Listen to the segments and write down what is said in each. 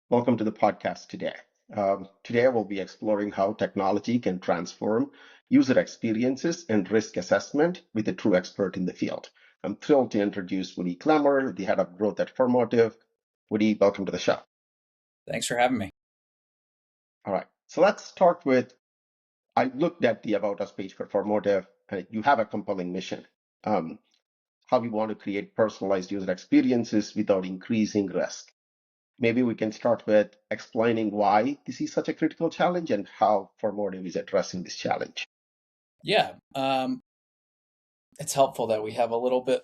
Welcome to the podcast today. Today, we'll be exploring how technology can transform user experiences and risk assessment with a true expert in the field. I'm thrilled to introduce Woody Klemmer, the head of growth at Formotive. Woody, welcome to the show. Thanks for having me. All right, so let's start with I looked at the About Us page for Formotive, and you have a compelling mission. Um, how we want to create personalized user experiences without increasing risk. Maybe we can start with explaining why this is such a critical challenge and how Formotive is addressing this challenge. Yeah, it's helpful that we have a little bit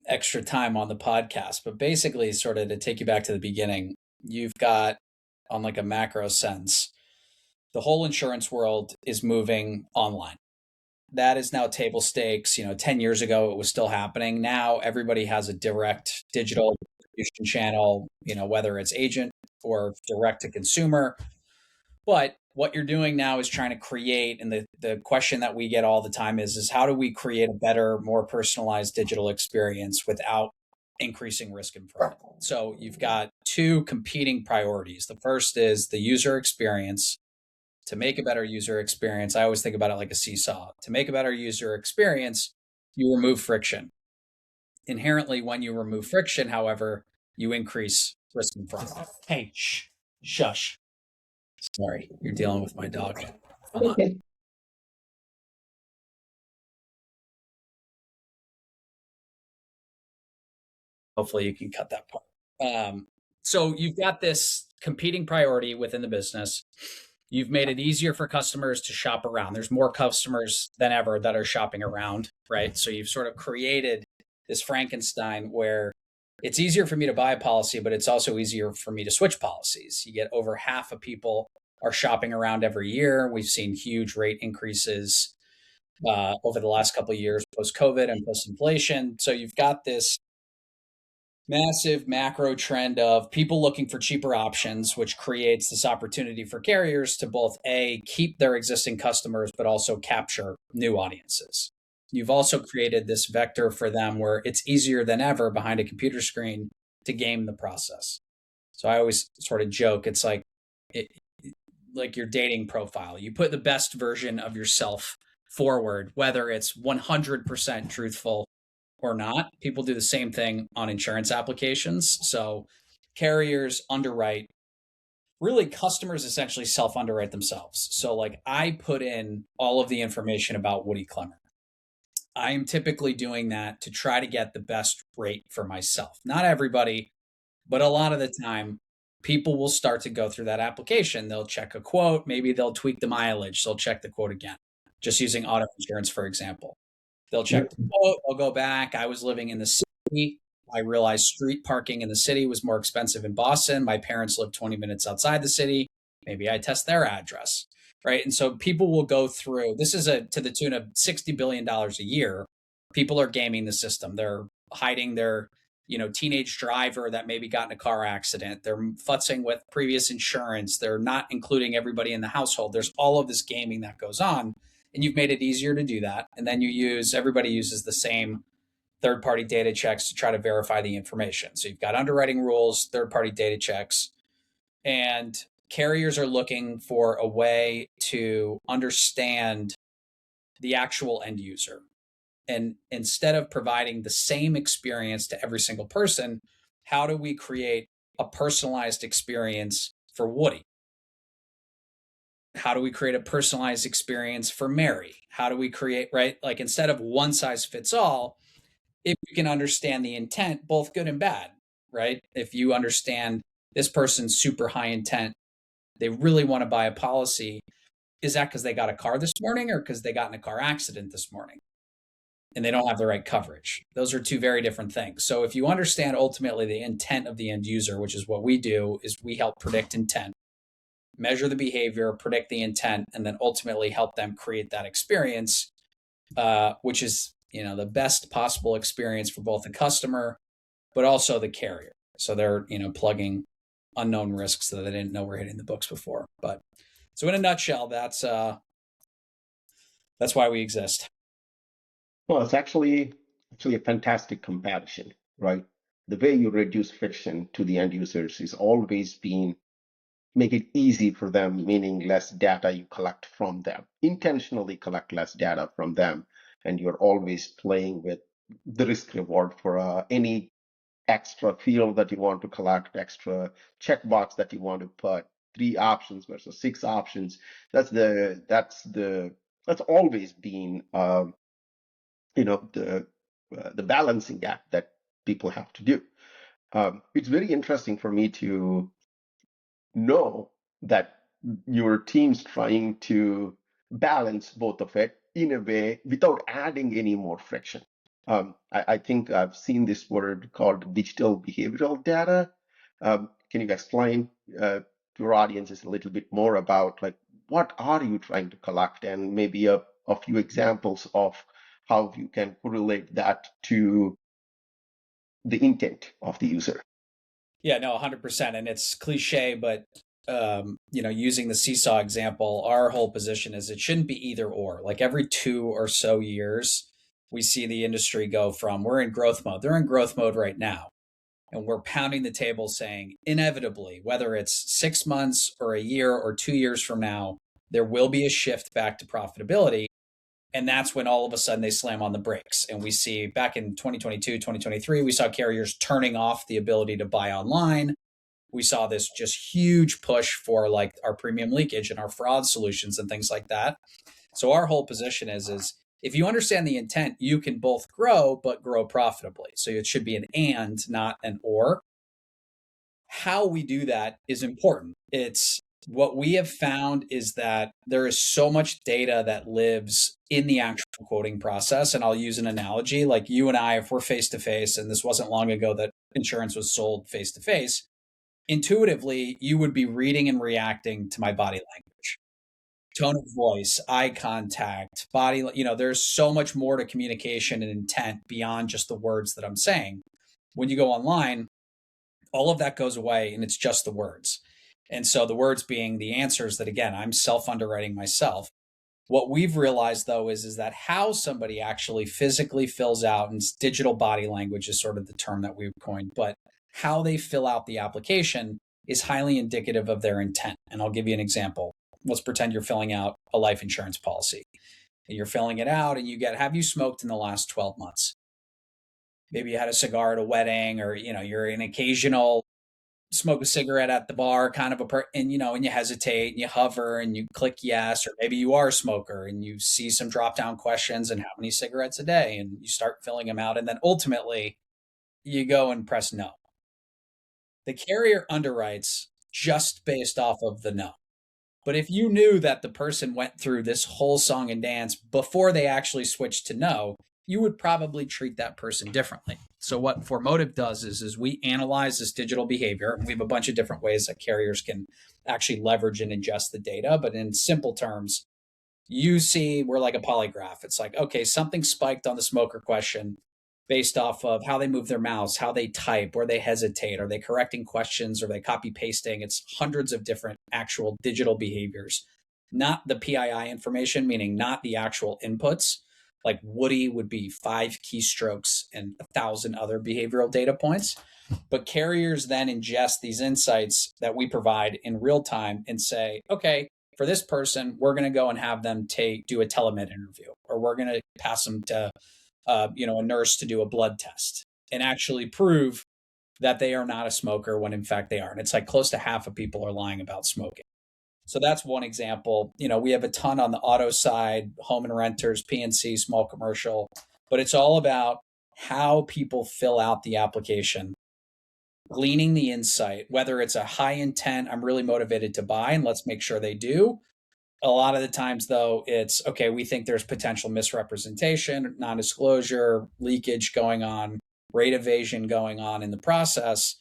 extra time on the podcast, but basically, sort of to take you back to the beginning, you've got, on like a macro sense, the whole insurance world is moving online. That is now table stakes. 10 years ago, it was still happening. Now everybody has a direct digital distribution channel, whether it's agent or direct to consumer. But what you're doing now is trying to create, and the question that we get all the time is how do we create a better, more personalized digital experience without increasing risk and fraud? So you've got two competing priorities. The first is the user experience. To make a better user experience, I always think about it like a seesaw. To make a better user experience, you remove friction. Inherently, when you remove friction, however, you increase risk and fraud. Hey, shush. Sorry, you're dealing with my dog. Hold on. Okay. Hopefully you can cut that part. So you've got this competing priority within the business. You've made it easier for customers to shop around. There's more customers than ever that are shopping around, right? So you've sort of created this Frankenstein where it's easier for me to buy a policy, but it's also easier for me to switch policies. You get over half of people are shopping around every year. We've seen huge rate increases over the last couple of years, post-COVID and post-inflation. So you've got this massive macro trend of people looking for cheaper options, which creates this opportunity for carriers to both keep their existing customers, but also capture new audiences. You've also created this vector for them where it's easier than ever behind a computer screen to game the process. So I always sort of joke, it's like your dating profile. You put the best version of yourself forward, whether it's 100% truthful or not. People do the same thing on insurance applications. So carriers underwrite, really customers essentially self underwrite themselves. So like I put in all of the information about Woody Klemmer. I am typically doing that to try to get the best rate for myself. Not everybody, but a lot of the time, people will start to go through that application. They'll check a quote, maybe they'll tweak the mileage, they'll check the quote again, just using auto insurance, for example. They'll check Yep. the quote, they'll go back. I was living in the city. I realized street parking in the city was more expensive in Boston. My parents live 20 minutes outside the city. Maybe I test their address, right? And so people will go through, this is to the tune of $60 billion a year. People are gaming the system. They're hiding their teenage driver that maybe got in a car accident. They're futzing with previous insurance. They're not including everybody in the household. There's all of this gaming that goes on, and you've made it easier to do that. And then everybody uses the same third-party data checks to try to verify the information. So you've got underwriting rules, third-party data checks, and carriers are looking for a way to understand the actual end user. And instead of providing the same experience to every single person, how do we create a personalized experience for Woody? How do we create a personalized experience for Mary? How do we create, right? Like instead of one size fits all, if you can understand the intent, both good and bad, right? If you understand this person's super high intent, they really want to buy a policy. Is that because they got a car this morning or because they got in a car accident this morning and they don't have the right coverage? Those are two very different things. So if you understand ultimately the intent of the end user, which is what we do, is we help predict intent, measure the behavior, predict the intent, and then ultimately help them create that experience, which is the best possible experience for both the customer, but also the carrier. So they're plugging unknown risks that they didn't know were hitting the books before. But so in a nutshell, that's why we exist. Well, it's actually a fantastic comparison, right? The way you reduce friction to the end users is always been make it easy for them, meaning less data you collect from them. Intentionally collect less data from them, and you're always playing with the risk reward for any extra field that you want to collect, extra checkbox that you want to put, 3 options versus 6 options. That's always been the balancing act that people have to do. It's very interesting for me to know that your team's trying to balance both of it in a way without adding any more friction. I think I've seen this word called digital behavioral data. Can you explain to our audiences a little bit more about like what are you trying to collect and maybe a few examples of how you can correlate that to the intent of the user? Yeah, no, 100%. And it's cliche, but using the seesaw example, our whole position is it shouldn't be either or. Like every 2 or so years, we see the industry go from we're in growth mode. They're in growth mode right now. And we're pounding the table saying, inevitably, whether it's 6 months or a year or 2 years from now, there will be a shift back to profitability. And that's when all of a sudden they slam on the brakes. And we see back in 2022, 2023, we saw carriers turning off the ability to buy online. We saw this just huge push for like our premium leakage and our fraud solutions and things like that. So our whole position is if you understand the intent, you can both grow, but grow profitably. So it should be an and, not an or. How we do that is important. It's what we have found is that there is so much data that lives in the actual quoting process. And I'll use an analogy like you and I, if we're face to face, and this wasn't long ago that insurance was sold face to face, intuitively, you would be reading and reacting to my body language, tone of voice, eye contact, body, there's so much more to communication and intent beyond just the words that I'm saying. When you go online, all of that goes away and it's just the words. And so the words being the answers that, again, I'm self underwriting myself. What we've realized though is that how somebody actually physically fills out, and digital body language is sort of the term that we've coined, but how they fill out the application is highly indicative of their intent. And I'll give you an example. Let's pretend you're filling out a life insurance policy. And you're filling it out and you get, have you smoked in the last 12 months? Maybe you had a cigar at a wedding, or you're an occasional smoke a cigarette at the bar kind of and and you hesitate and you hover and you click yes, or maybe you are a smoker and you see some drop down questions and how many cigarettes a day, and you start filling them out, and then ultimately you go and press no. The carrier underwrites just based off of the no. But if you knew that the person went through this whole song and dance before they actually switched to no, you would probably treat that person differently. So what Formotive does is we analyze this digital behavior. We have a bunch of different ways that carriers can actually leverage and ingest the data. But in simple terms, you see, we're like a polygraph. It's like, okay, something spiked on the smoker question based off of how they move their mouse, how they type, where they hesitate, are they correcting questions, are they copy pasting? It's hundreds of different actual digital behaviors, not the PII information, meaning not the actual inputs. Like Woody would be 5 keystrokes and 1,000 other behavioral data points. But carriers then ingest these insights that we provide in real time and say, okay, for this person, we're going to go and have them do a telemed interview, or we're going to pass them to a nurse to do a blood test and actually prove that they are not a smoker when in fact they are. And it's like close to half of people are lying about smoking. So that's one example. We have a ton on the auto side, home and renters, PNC, small commercial, but it's all about how people fill out the application, gleaning the insight, whether it's a high intent, I'm really motivated to buy, and let's make sure they do. A lot of the times, though, it's okay, we think there's potential misrepresentation, non disclosure, leakage going on, rate evasion going on in the process.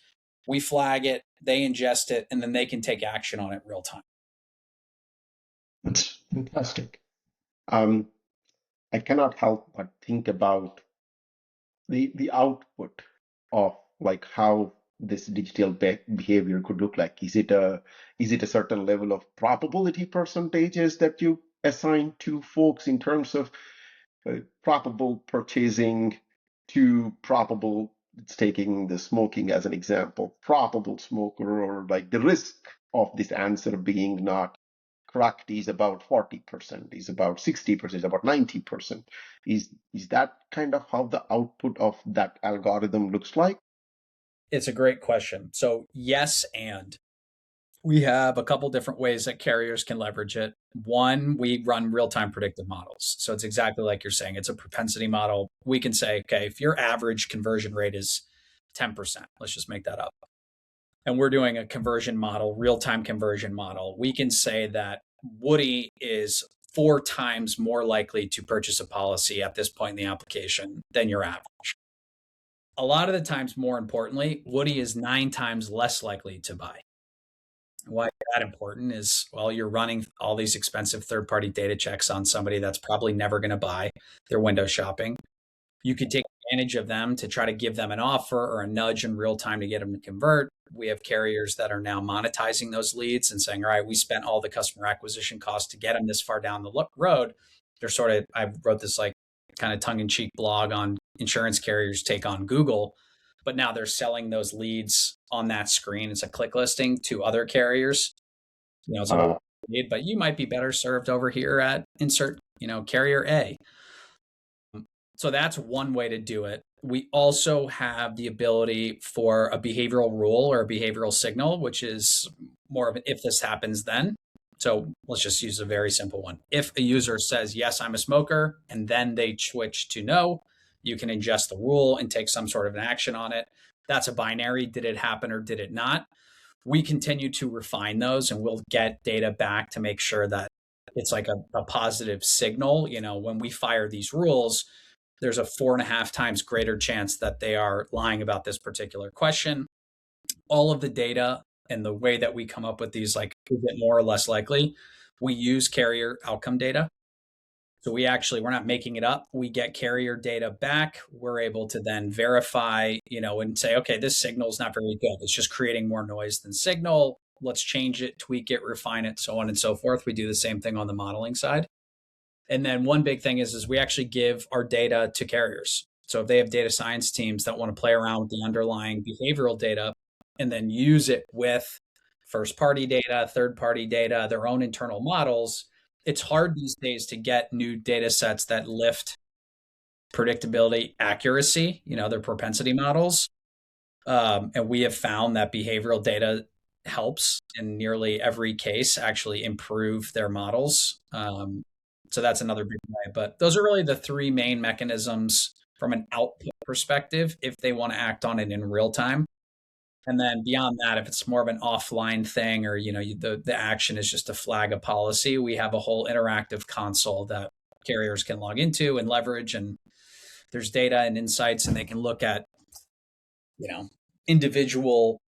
We flag it, they ingest it, and then they can take action on it real time. That's fantastic. I cannot help but think about the output of like how this digital behavior could look like. Is it a certain level of probability percentages that you assign to folks in terms of probable purchasing to probable it's taking the smoking as an example, probable smoker or like the risk of this answer being not correct is about 40%, is about 60%, is about 90%. Is that kind of how the output of that algorithm looks like? It's a great question. So, yes, and we have a couple different ways that carriers can leverage it. One, we run real time predictive models. So, it's exactly like you're saying, it's a propensity model. We can say, okay, if your average conversion rate is 10%, let's just make that up, and we're doing a conversion model, real time conversion model, we can say that Woody is 4 times more likely to purchase a policy at this point in the application than your average. A lot of the times, more importantly, Woody is 9 times less likely to buy. Why that important is, well, you're running all these expensive third-party data checks on somebody that's probably never going to buy. They're window shopping. You could take advantage of them to try to give them an offer or a nudge in real time to get them to convert. We have carriers that are now monetizing those leads and saying, all right, we spent all the customer acquisition costs to get them this far down the road. They're sort of, I wrote this like kind of tongue in cheek blog on insurance carriers take on Google, but now they're selling those leads on that screen. It's a click listing to other carriers. It's a lead, but you might be better served over here at insert, carrier A. So that's one way to do it. We also have the ability for a behavioral rule or a behavioral signal, which is more of an if this happens, then. So let's just use a very simple one. If a user says, yes, I'm a smoker, and then they switch to no, you can ingest the rule and take some sort of an action on it. That's a binary. Did it happen or did it not? We continue to refine those, and we'll get data back to make sure that it's like a positive signal. When we fire these rules, there's a 4.5 times greater chance that they are lying about this particular question. All of the data and the way that we come up with these, like, is it more or less likely? We use carrier outcome data. So we're not making it up. We get carrier data back. We're able to then verify, and say, okay, this signal is not very good. It's just creating more noise than signal. Let's change it, tweak it, refine it, so on and so forth. We do the same thing on the modeling side. And then one big thing is we actually give our data to carriers. So if they have data science teams that want to play around with the underlying behavioral data and then use it with first party data, third party data, their own internal models, it's hard these days to get new data sets that lift predictability, accuracy, their propensity models. And we have found that behavioral data helps in nearly every case actually improve their models. So that's another big way. But those are really the 3 main mechanisms from an output perspective if they want to act on it in real time. And then beyond that, if it's more of an offline thing or, the action is just to flag a policy, we have a whole interactive console that carriers can log into and leverage. And there's data and insights, and they can look at, individual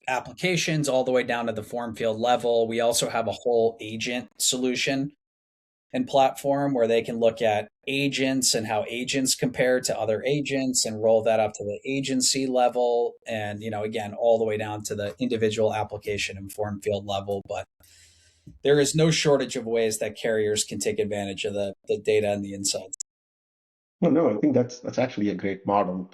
applications all the way down to the form field level. We also have a whole agent solution and platform where they can look at agents and how agents compare to other agents and roll that up to the agency level. And, again, all the way down to the individual application and form field level. But there is no shortage of ways that carriers can take advantage of the data and the insights. Well, no, I think that's actually a great model.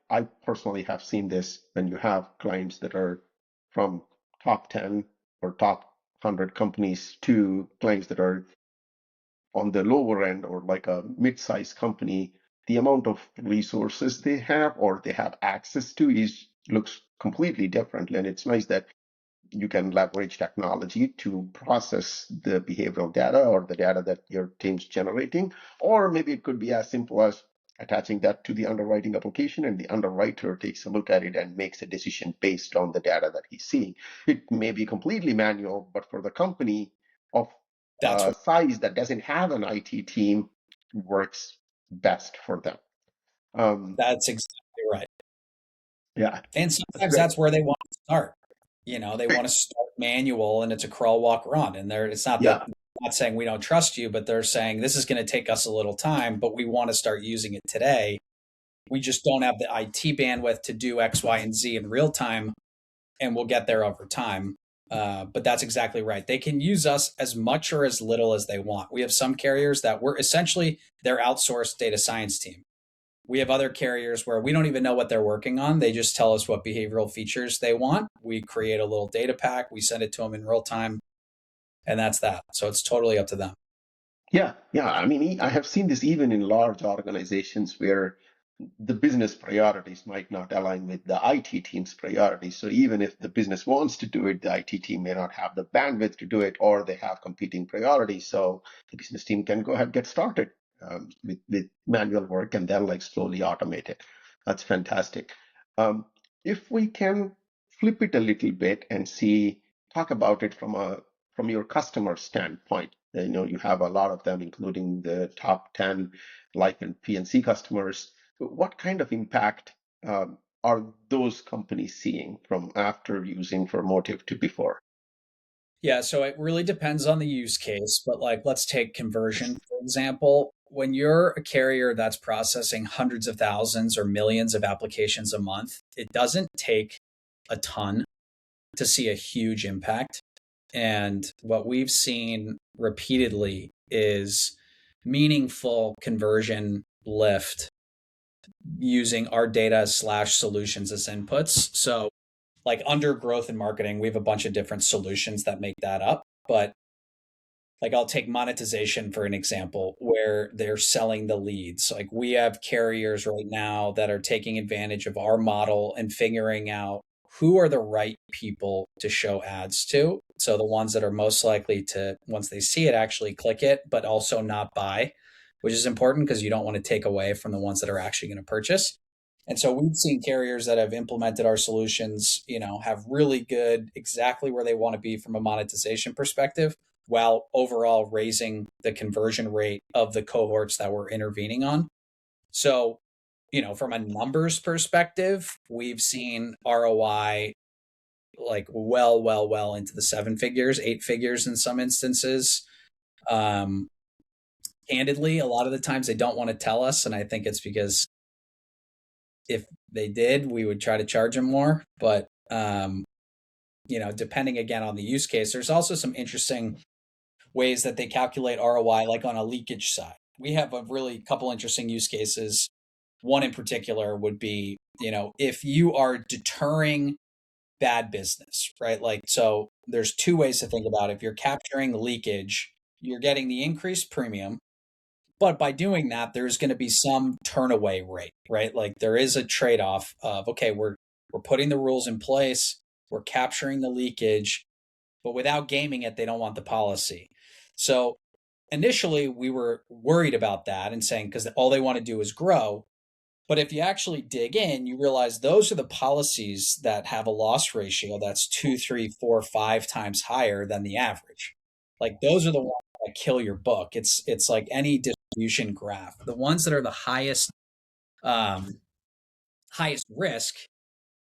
I personally have seen this when you have clients that are from top 10 or top 100 companies to clients that are on the lower end or like a mid-sized company. The amount of resources they have or they have access to looks completely different. And it's nice that you can leverage technology to process the behavioral data or the data that your team's generating. Or maybe it could be as simple as attaching that to the underwriting application, and the underwriter takes a look at it and makes a decision based on the data that he's seeing. It may be completely manual, but for the company of size that doesn't have an IT team, works best for them. That's exactly right. Yeah. And sometimes that's where they want to start. They want to start manual, and it's a crawl, walk, run. And it's not that not saying we don't trust you, but they're saying this is going to take us a little time, but we want to start using it today. We just don't have the IT bandwidth to do X, Y, and Z in real time, and we'll get there over time. But that's exactly right. They can use us as much or as little as they want. We have some carriers that we're essentially their outsourced data science team. We have other carriers where we don't even know what they're working on. They just tell us what behavioral features they want. We create a little data pack, we send it to them in real time, and that's that. So it's totally up to them. Yeah, yeah. I mean, I have seen this even in large organizations where the business priorities might not align with the IT team's priorities. So even if the business wants to do it, the IT team may not have the bandwidth to do it, or they have competing priorities. So the business team can go ahead and get started with manual work and then like slowly automate it. That's fantastic. Um, if we can flip it a little bit and talk about it from your customer standpoint. You have a lot of them, including the top 10 life and P&C customers. What kind of impact are those companies seeing from after using Formotive to before? Yeah, so it really depends on the use case, but like let's take conversion, for example. When you're a carrier that's processing hundreds of thousands or millions of applications a month, it doesn't take a ton to see a huge impact. And what we've seen repeatedly is meaningful conversion lift using our data slash solutions as inputs. So, like under growth and marketing, we have a bunch of different solutions that make that up. But like I'll take monetization for an example where they're selling the leads. Like we have carriers right now that are taking advantage of our model and figuring out who are the right people to show ads to. So the ones that are most likely to, once they see it, actually click it, but also not buy, which is important because you don't want to take away from the ones that are actually going to purchase. And so we've seen carriers that have implemented our solutions, have really good, exactly where they want to be from a monetization perspective, while overall raising the conversion rate of the cohorts that we're intervening on. So, from a numbers perspective, we've seen ROI like well into the seven figures, eight figures in some instances. Um, Candidly, a lot of the times they don't want to tell us. And I think it's because if they did, we would try to charge them more. But, depending again on the use case, there's also some interesting ways that they calculate ROI, like on a leakage side. We have a really couple interesting use cases. One in particular would be, if you are deterring bad business, right? Like, so there's two ways to think about it. If you're capturing leakage, you're getting the increased premium. But by doing that, there's going to be some turnaway rate, right? Like there is a trade-off of, okay, we're putting the rules in place, we're capturing the leakage, but without gaming it, they don't want the policy. So initially we were worried about that and saying, because all they want to do is grow. But if you actually dig in, you realize those are the policies that have a loss ratio that's 2, 3, 4, 5 times higher than the average. Like those are the ones that kill your book. It's like any distribution graph. The ones that are the um, highest risk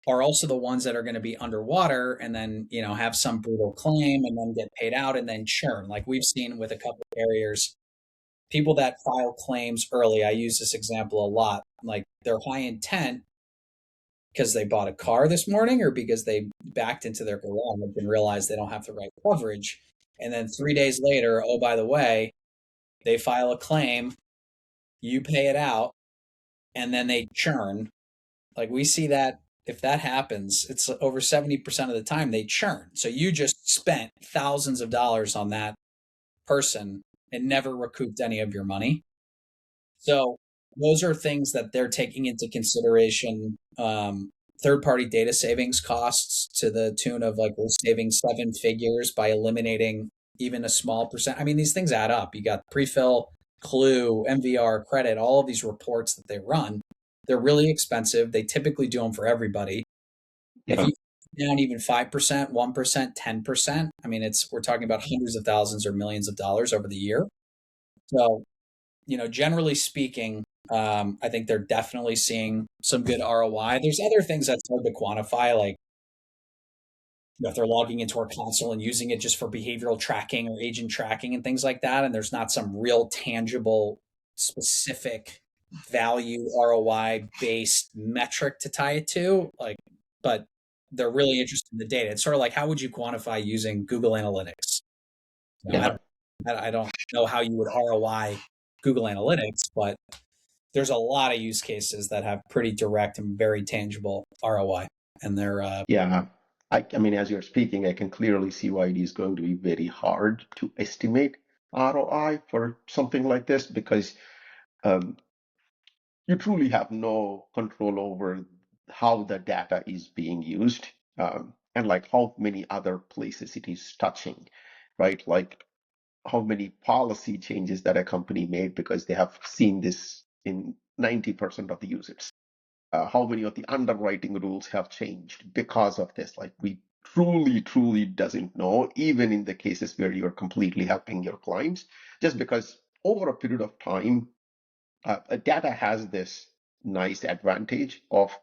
are also the ones that are going to be underwater and then have some brutal claim and then get paid out and then churn, like we've seen with a couple of carriers. People that file claims early, I use this example a lot, like they're high intent because they bought a car this morning or because they backed into their garage and realized they don't have the right coverage, and then 3 days later, oh by the way, they file a claim, you pay it out, and then they churn. Like we see that if that happens, it's over 70% of the time they churn. So you just spent thousands of dollars on that person and never recouped any of your money. So those are things that they're taking into consideration. Third party data savings costs to the tune of like we're saving seven figures by eliminating even a small percent. I mean, these things add up. You got prefill, Clue, MVR, credit, all of these reports that they run. They're really expensive. They typically do them for everybody. If Yeah. you down even 5%, 1%, 10%, I mean, we're talking about hundreds of thousands or millions of dollars over the year. So, generally speaking, I think they're definitely seeing some good ROI. There's other things that's hard to quantify, like if they're logging into our console and using it just for behavioral tracking or agent tracking and things like that, and there's not some real tangible, specific value ROI based metric to tie it to, like, but they're really interested in the data. It's sort of like, how would you quantify using Google Analytics? Yeah. I don't know how you would ROI Google Analytics, but there's a lot of use cases that have pretty direct and very tangible ROI. And they're Yeah. I mean, as you're speaking, I can clearly see why it is going to be very hard to estimate ROI for something like this because um, you truly have no control over how the data is being used, and like how many other places it is touching, right? Like how many policy changes that a company made because they have seen this in 90% of the users. How many of the underwriting rules have changed because of this? Like we truly doesn't know, even in the cases where you're completely helping your clients, just because over a period of time, data has this nice advantage of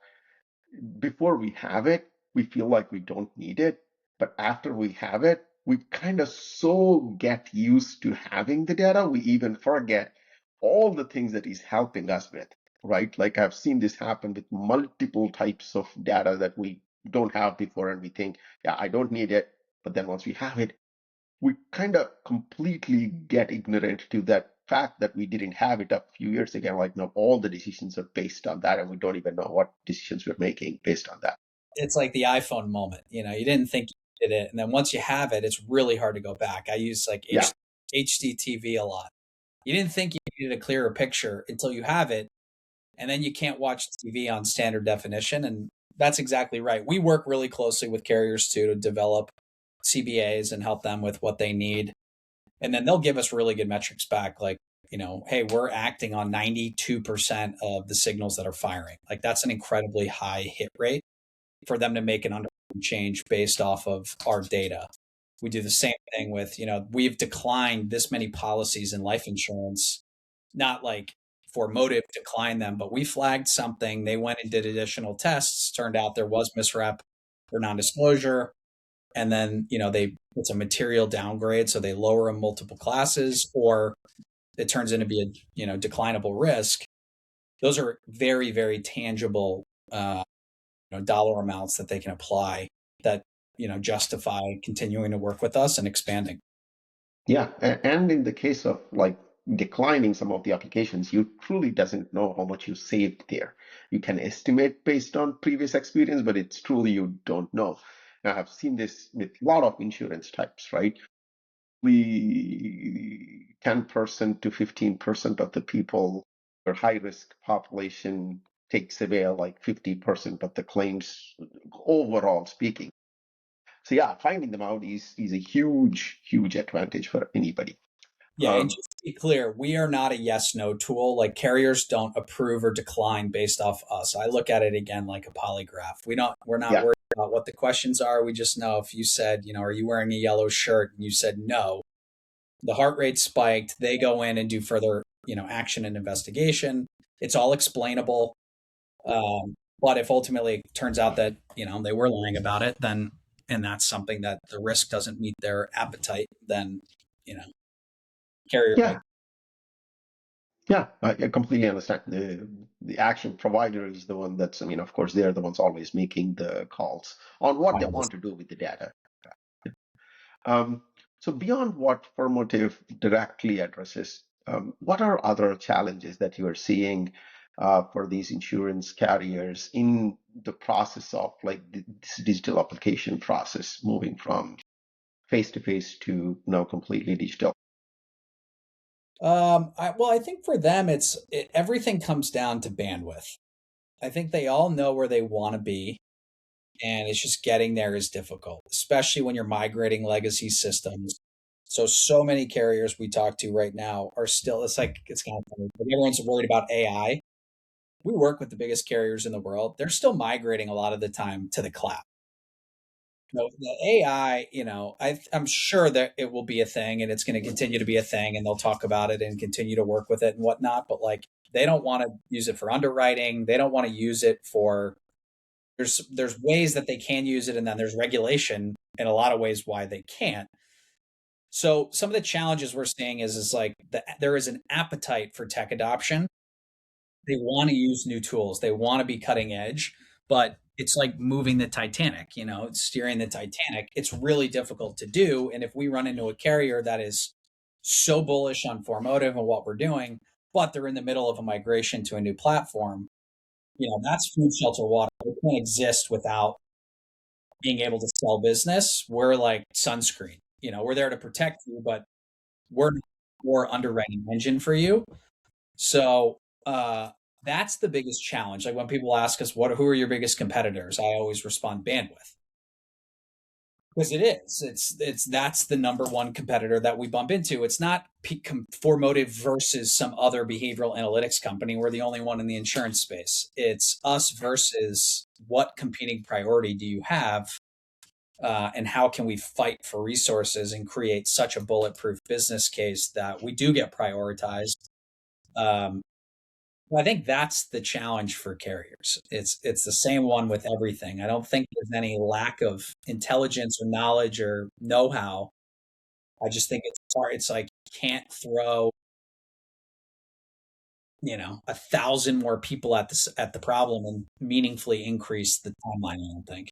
before we have it, we feel like we don't need it. But after we have it, we kind of so get used to having the data, we even forget all the things that is helping us with, right? Like I've seen this happen with multiple types of data that we don't have before, and we think, yeah, I don't need it. But then once we have it, we kind of completely get ignorant to that fact that we didn't have it a few years ago. Like now all the decisions are based on that, and we don't even know what decisions we're making based on that. it's like the iPhone moment. You know, you didn't think you did it, and then once you have it, it's really hard to go back. I use like Yeah, HDTV a lot. You didn't think you needed a clearer picture until you have it, and then you can't watch TV on standard definition. And that's exactly right. We work really closely with carriers too to develop CBAs and help them with what they need. And then they'll give us really good metrics back, like, you know, hey, we're acting on 92% of the signals that are firing. Like that's an incredibly high hit rate for them to make an underwriting change based off of our data. We do the same thing with, you know, we've declined this many policies in life insurance, not like for motive decline them, but we flagged something. They went and did additional tests. Turned out there was misrep or non-disclosure. And then, you know, it's a material downgrade. So they lower them multiple classes, or it turns into be a, you know, declinable risk. Those are very, very tangible you know, dollar amounts that they can apply that, you know, justify continuing to work with us and expanding. yeah. And in the case of like declining some of the applications, you truly doesn't know how much you saved there. You can estimate based on previous experience, but it's truly you don't know. Now, I have seen this with a lot of insurance types, right? We 10% to 15% of the people or high risk population takes away like 50% of the claims overall speaking. So yeah, finding them out is a huge advantage for anybody. Yeah, and Um, just to be clear, we are not a yes no tool. Like carriers don't approve or decline based off us. I look at it again like a polygraph. We're not yeah, worried about what the questions are. We just know if you said, you know, are you wearing a yellow shirt and you said no, the heart rate spiked, they go in and do further, you know, action and investigation. It's all explainable. But if ultimately it turns out that, you know, they were lying about it, then and that's something that the risk doesn't meet their appetite, then, you know, carrier might. yeah, yeah. I completely understand. The action provider is the one that's, I mean, of course, they're the ones always making the calls on what they want to do with the data. Um, so beyond what Formotive directly addresses, what are other challenges that you are seeing for these insurance carriers in the process of like this digital application process, moving from face to face to now completely digital? Well, I think for them, everything comes down to bandwidth. I think they all know where they want to be, and it's just getting there is difficult, especially when you're migrating legacy systems. So many carriers we talk to right now are still, it's like, it's kind of funny, but everyone's worried about AI. We work with the biggest carriers in the world. They're still migrating a lot of the time to the cloud. So the AI, you know, I'm sure that it will be a thing and it's going to continue to be a thing and they'll talk about it and continue to work with it and whatnot. But like, they don't want to use it for underwriting. They don't want to use it for, there's ways that they can use it. And then there's regulation in a lot of ways why they can't. So some of the challenges we're seeing is like there is an appetite for tech adoption. They want to use new tools. They want to be cutting edge, but it's like moving the Titanic, you know, steering the Titanic. It's really difficult to do. And if we run into a carrier that is so bullish on Formotive and what we're doing, but they're in the middle of a migration to a new platform. That's food, shelter, water. It can't exist without being able to sell business. We're like sunscreen. We're there to protect you, but we're not more underwriting engine for you. So that's the biggest challenge. Like when people ask us, who are your biggest competitors? I always respond bandwidth. Because it is. That's the number one competitor that we bump into. It's not Formotive versus some other behavioral analytics company. We're the only one in the insurance space. It's us versus what competing priority do you have, and how can we fight for resources and create such a bulletproof business case that we do get prioritized. I think that's the challenge for carriers. It's the same one with everything. I don't think there's any lack of intelligence or knowledge or know-how. I just think it's hard. It's like you can't throw 1,000 more people at the problem and meaningfully increase the timeline. I don't think.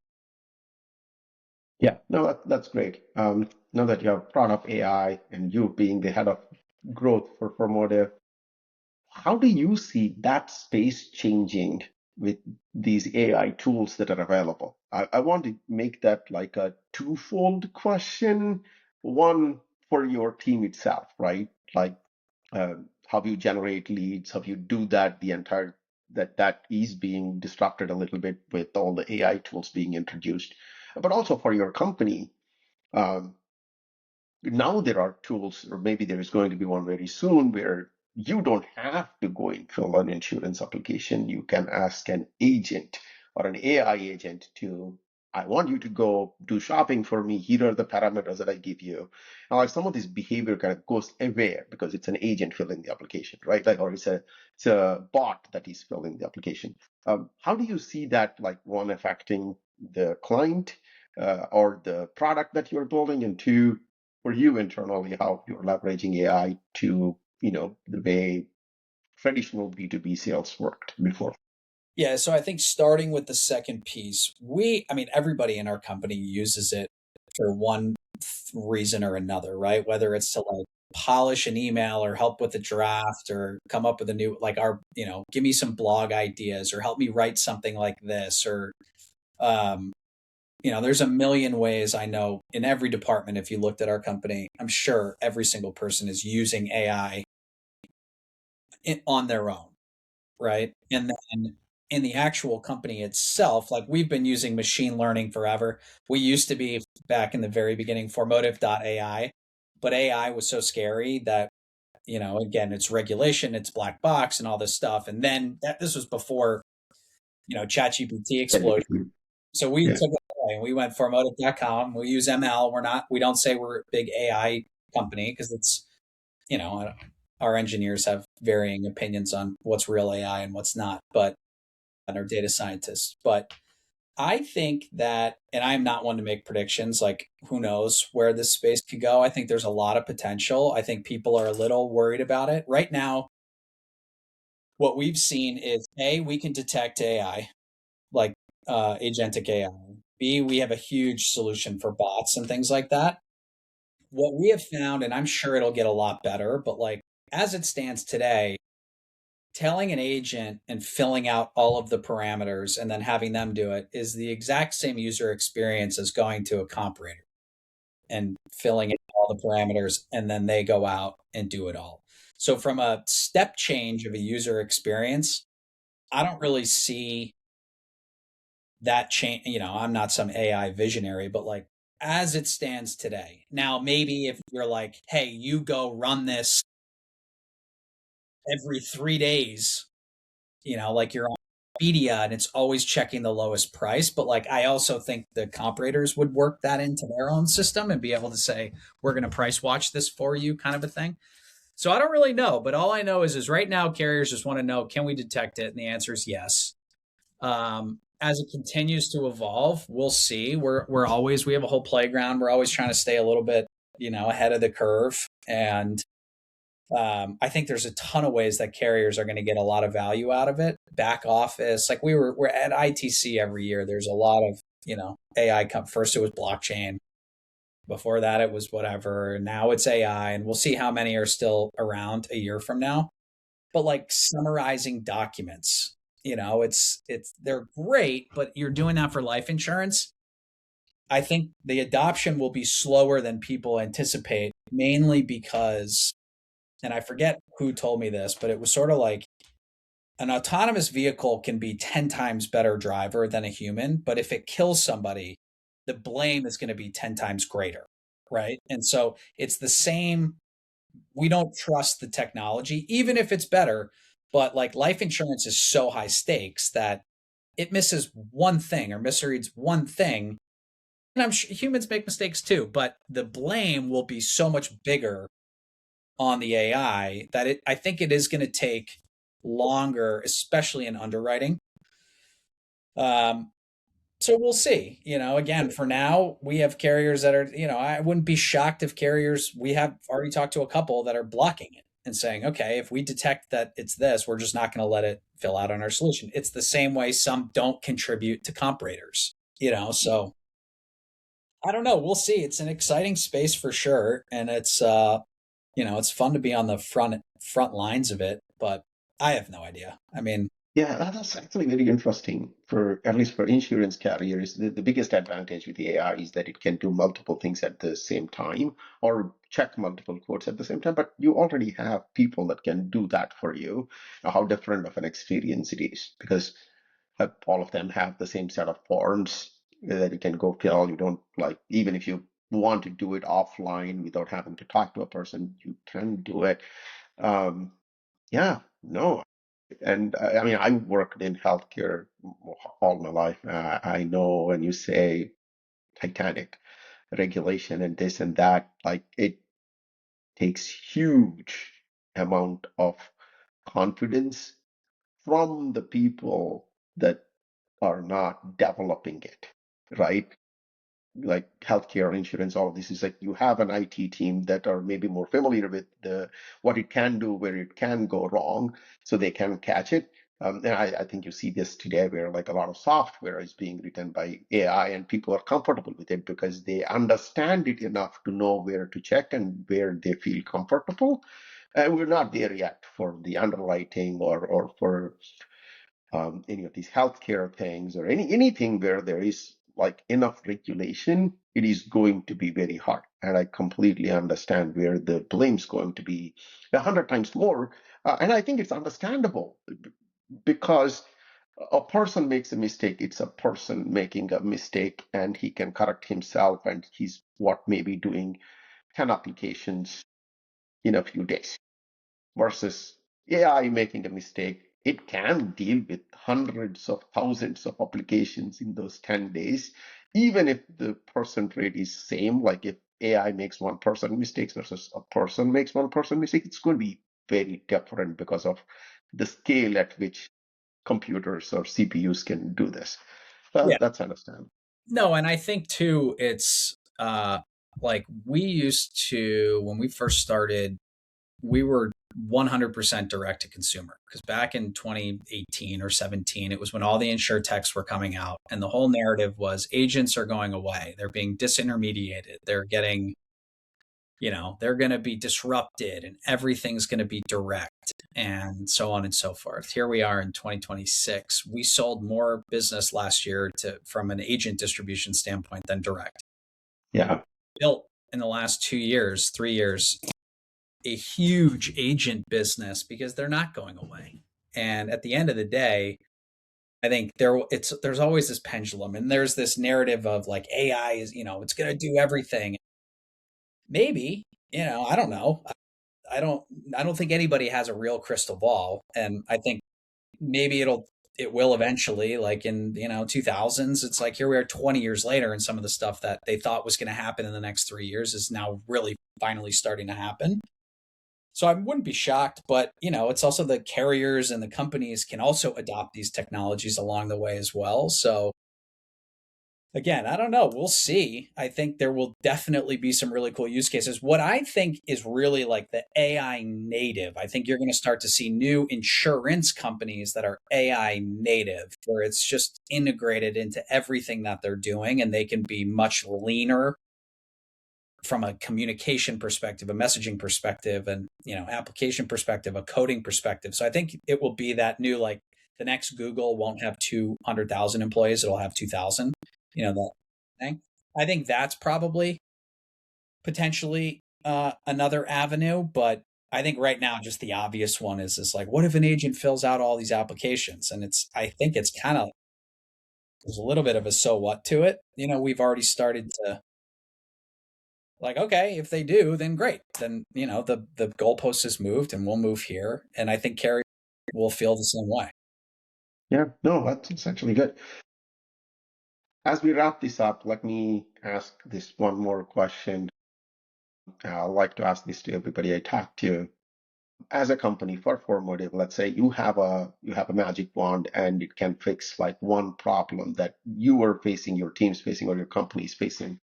Yeah, no, that's great. Now that you have brought up AI and you being the head of growth for Formotive, how do you see that space changing with these AI tools that are available? I want to make that like a twofold question. One, for your team itself, right? Like how you generate leads, how you do that, that is being disrupted a little bit with all the AI tools being introduced. But also for your company, um, now there are tools, or maybe there is going to be one very soon, where you don't have to go and fill an insurance application. You can ask an agent or an AI agent to, I want you to go do shopping for me. Here are the parameters that I give you. Now, like some of this behavior kind of goes away because it's an agent filling the application, right? Like, or it's a bot that is filling the application. How do you see that, like, one, affecting the client or the product that you're building, and two, for you internally, how you're leveraging AI to, the way traditional B2B sales worked before? Yeah, so I think starting with the second piece, everybody in our company uses it for one reason or another, right? Whether it's to like polish an email or help with a draft or come up with a new, like give me some blog ideas or help me write something like this or, there's a million ways I know in every department. If you looked at our company, I'm sure every single person is using AI on their own, right? And then in the actual company itself, like we've been using machine learning forever. We used to be, back in the very beginning, Formotive.ai, but AI was so scary that, again, it's regulation, it's black box and all this stuff. And then this was before, ChatGPT exploded. So we took it away and we went Formotive.com. We use ML. We don't say we're a big AI company because it's, our engineers have varying opinions on what's real AI and what's not, and our data scientists. But I think that, and I'm not one to make predictions, like who knows where this space could go. I think there's a lot of potential. I think people are a little worried about it. Right now, what we've seen is A, we can detect AI, like agentic AI. B, we have a huge solution for bots and things like that. What we have found, and I'm sure it'll get a lot better, but like as it stands today, telling an agent and filling out all of the parameters and then having them do it is the exact same user experience as going to a comparator and filling in all the parameters, and then they go out and do it all. So from a step change of a user experience, I don't really see that change. I'm not some AI visionary, but like as it stands today. Now, maybe if you're like, hey, you go run this every 3 days, like you're on media and it's always checking the lowest price. But like, I also think the comparators would work that into their own system and be able to say, we're going to price watch this for you, kind of a thing. So I don't really know, but all I know is right now carriers just want to know, can we detect it? And the answer is yes. As it continues to evolve, we'll see. We have a whole playground. We're always trying to stay a little bit, ahead of the curve. And I think there's a ton of ways that carriers are going to get a lot of value out of it. Back office, like we're at ITC every year. There's a lot of, AI. First it was blockchain. Before that it was whatever. Now it's AI, and we'll see how many are still around a year from now. but like summarizing documents. They're great, but you're doing that for life insurance. I think the adoption will be slower than people anticipate, mainly because, and I forget who told me this, but it was sort of like an autonomous vehicle can be 10 times better driver than a human, but if it kills somebody, the blame is going to be 10 times greater, right? And so it's the same. We don't trust the technology, even if it's better, but like life insurance is so high stakes that it misses one thing or misreads one thing. And I'm sure humans make mistakes too, but the blame will be so much bigger on the AI that I think it is going to take longer, especially in underwriting. Um, so we'll see. Again, for now, we have carriers that are, I wouldn't be shocked if carriers, we have already talked to a couple that are blocking it and saying, okay, if we detect that it's this, we're just not going to let it fill out on our solution. It's the same way some don't contribute to comp raters, so I don't know. We'll see. It's an exciting space for sure. And it's fun to be on the front lines of it, but I have no idea. I mean, Yeah, that's actually very interesting for at least for insurance carriers. The biggest advantage with the AI is that it can do multiple things at the same time or check multiple quotes at the same time. But you already have people that can do that for you. Now, how different of an experience it is because all of them have the same set of forms that you can go fill. You don't like, even if you want to do it offline without having to talk to a person, you can do it. Um, yeah, no. And I mean, I worked in healthcare all my life. I know when you say Titanic regulation and this and that, like it takes huge amount of confidence from the people that are not developing it, right? Like healthcare, insurance, all of this is like you have an IT team that are maybe more familiar with the what it can do, where it can go wrong, so they can catch it. And I think you see this today where like a lot of software is being written by AI and people are comfortable with it because they understand it enough to know where to check and where they feel comfortable. And we're not there yet for the underwriting or for any of these healthcare things or anything where there is like enough regulation, it is going to be very hard. And I completely understand where the blame's going to be 100 times more. And I think it's understandable because a person makes a mistake. It's a person making a mistake and he can correct himself and he's what maybe doing 10 applications in a few days versus AI making a mistake. It can deal with hundreds of thousands of applications in those 10 days, even if the person rate is same. Like if AI makes 1% mistakes versus a person makes 1% mistake, it's going to be very different because of the scale at which computers or CPUs can do this. yeah, That's understandable. no, and I think too, it's like we used to when we first started, we were 100% direct to consumer because back in 2018 or 17, it was when all the insure techs were coming out, and the whole narrative was agents are going away. They're being disintermediated. They're going to be disrupted and everything's going to be direct and so on and so forth. Here we are in 2026. We sold more business last year from an agent distribution standpoint than direct. Yeah. Built in the last 2 years, 3 years, a huge agent business because they're not going away. And at the end of the day, I think there's always this pendulum and there's this narrative of like AI is, it's going to do everything. Maybe, I don't know. I don't I don't think anybody has a real crystal ball, and I think maybe it will eventually, like in 2000s. It's like here we are 20 years later, and some of the stuff that they thought was going to happen in the next 3 years is now really finally starting to happen. So I wouldn't be shocked, but it's also the carriers and the companies can also adopt these technologies along the way as well. So again, I don't know. We'll see. I think there will definitely be some really cool use cases. What I think is really like the AI native, I think you're going to start to see new insurance companies that are AI native, where it's just integrated into everything that they're doing and they can be much leaner from a communication perspective, a messaging perspective, and application perspective, a coding perspective. So I think it will be that new, like, the next Google won't have 200,000 employees; it'll have 2,000. That thing. I think that's probably potentially another avenue, but I think right now just the obvious one is like, what if an agent fills out all these applications? And I think it's kind of, there's a little bit of a so what to it. We've already started to, like, okay, if they do, then great. Then, the goalpost has moved and we'll move here. And I think Carrie will feel the same way. Yeah, no, that's essentially good. As we wrap this up, let me ask this one more question. I like to ask this to everybody I talk to. As a company for Formotive, let's say you have a magic wand and it can fix like one problem that you are facing, your team's facing, or your company's facing.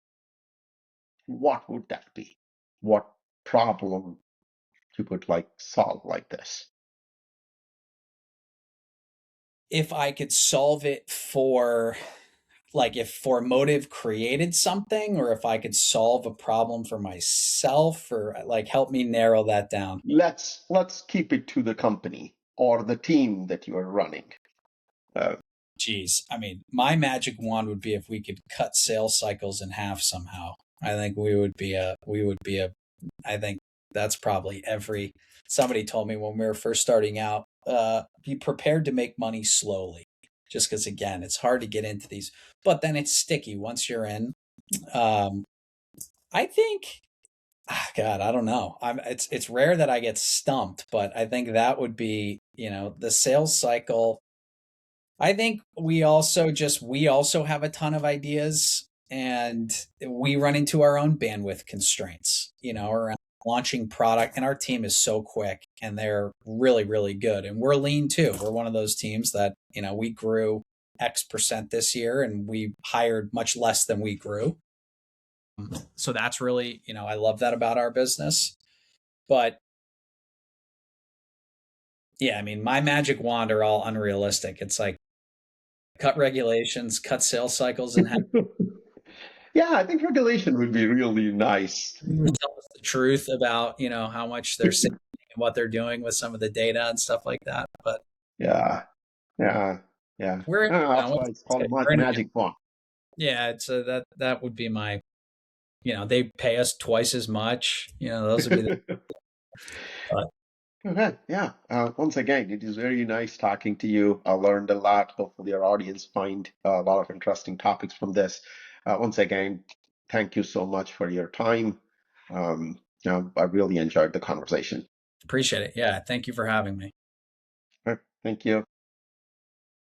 What would that be? What problem you would like solve like this? If I could solve it for, like, if Formotive created something, or if I could solve a problem for myself, or like, help me narrow that down. Let's keep it to the company or the team that you are running. Geez, I mean, my magic wand would be if we could cut sales cycles in half somehow. I think I think that's probably somebody told me when we were first starting out, be prepared to make money slowly, just because, again, it's hard to get into these, but then it's sticky once you're in. I think, God, I don't know. It's rare that I get stumped, but I think that would be, the sales cycle. I think we also have a ton of ideas, and we run into our own bandwidth constraints, around launching product, and our team is so quick and they're really, really good. And we're lean too. We're one of those teams that, we grew X% this year and we hired much less than we grew. So that's really, I love that about our business. But yeah, I mean, my magic wand are all unrealistic. It's like, cut regulations, cut sales cycles in half. Yeah, I think regulation would be really nice. Tell us the truth about, how much they're saving and what they're doing with some of the data and stuff like that. But yeah. we're That's why it's called magic wand. Yeah, it's that would be my, they pay us twice as much. Those would be the. Okay, yeah. Once again, it is very nice talking to you. I learned a lot. Hopefully, our audience find a lot of interesting topics from this. Once again, thank you so much for your time. I really enjoyed the conversation. Appreciate it. Yeah, thank you for having me. Thank you.